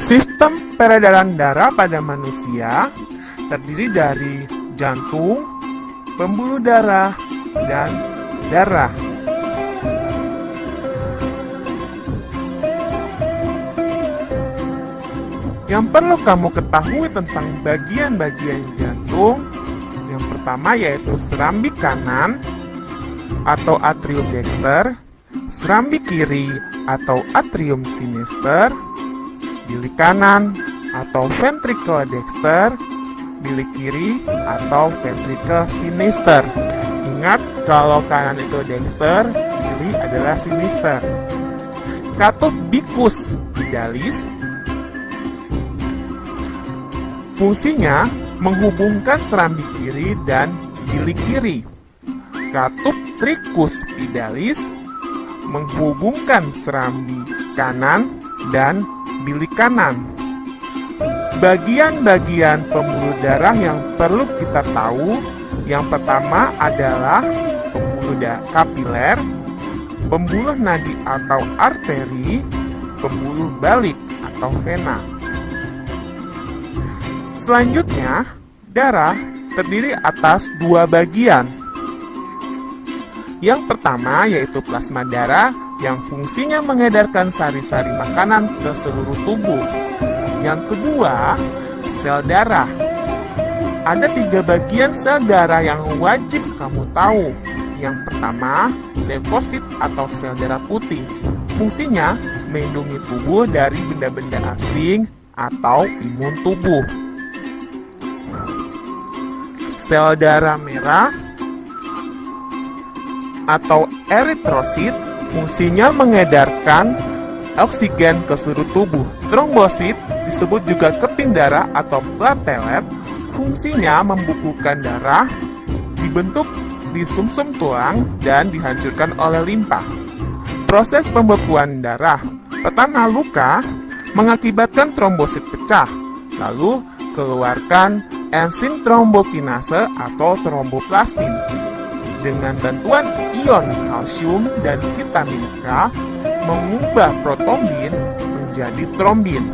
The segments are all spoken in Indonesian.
Sistem peredaran darah pada manusia terdiri dari jantung, pembuluh darah, dan darah. Yang perlu kamu ketahui tentang bagian-bagian jantung, yang pertama yaitu serambi kanan atau atrium dexter, serambi kiri atau atrium sinister, bilik kanan atau ventricle dexter, bilik kiri atau ventricle sinister. Ingat, kalau kanan itu dexter, kiri adalah sinister. Katup bicus vidalis fungsinya menghubungkan serambi kiri dan bilik kiri. Katup tricus vidalis menghubungkan serambi kanan dan bilik kanan. Bagian-bagian pembuluh darah yang perlu kita tahu, yang pertama adalah pembuluh kapiler, pembuluh nadi atau arteri, pembuluh balik atau vena. Selanjutnya, darah terdiri atas dua bagian. Yang pertama yaitu plasma darah yang fungsinya mengedarkan sari-sari makanan ke seluruh tubuh. Yang kedua, sel darah. Ada 3 bagian sel darah yang wajib kamu tahu. Yang pertama, leukosit atau sel darah putih. Fungsinya melindungi tubuh dari benda-benda asing atau imun tubuh. Sel darah merah atau eritrosit fungsinya mengedarkan oksigen ke seluruh tubuh. Trombosit disebut juga keping darah atau platelet, fungsinya membukukan darah, dibentuk di sumsum tulang dan dihancurkan oleh limpa. Proses pembekuan darah. Pertama, luka mengakibatkan trombosit pecah, lalu keluarkan enzim trombokinase atau tromboplastin. Dengan bantuan ion kalsium dan vitamin K, mengubah protombin menjadi trombin.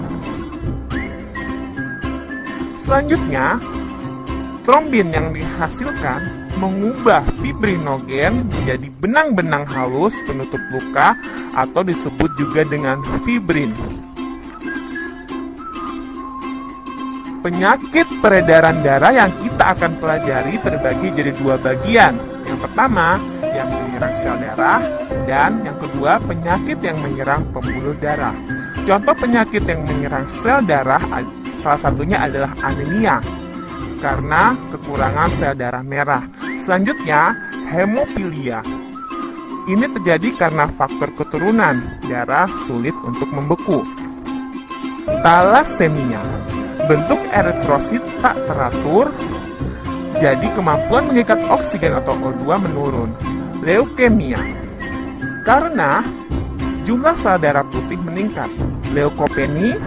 Selanjutnya, trombin yang dihasilkan mengubah fibrinogen menjadi benang-benang halus penutup luka atau disebut juga dengan fibrin. Penyakit peredaran darah yang kita akan pelajari terbagi jadi 2 bagian. Yang pertama, yang menyerang sel darah, dan yang kedua, penyakit yang menyerang pembuluh darah. Contoh penyakit yang menyerang sel darah, salah satunya adalah anemia, karena kekurangan sel darah merah. Selanjutnya, hemofilia. Ini terjadi karena faktor keturunan, darah sulit untuk membeku. Thalassemia. Bentuk eritrosit tak teratur, jadi kemampuan mengikat oksigen atau O2 menurun. Leukemia. Karena jumlah sel darah putih meningkat. Leukopeni,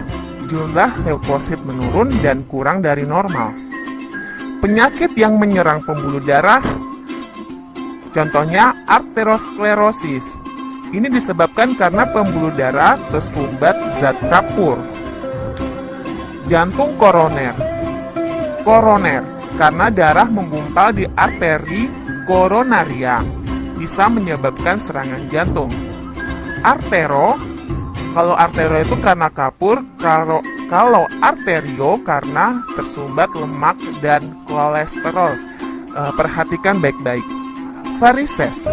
jumlah leukosit menurun dan kurang dari normal. Penyakit yang menyerang pembuluh darah, contohnya arteriosklerosis. Ini disebabkan karena pembuluh darah tersumbat zat kapur. Jantung koroner. Koroner, karena darah menggumpal di arteri koronaria, bisa menyebabkan serangan jantung. Artero, kalau artero itu karena kapur, kalau arterio karena tersumbat lemak dan kolesterol. Perhatikan baik-baik. Varises.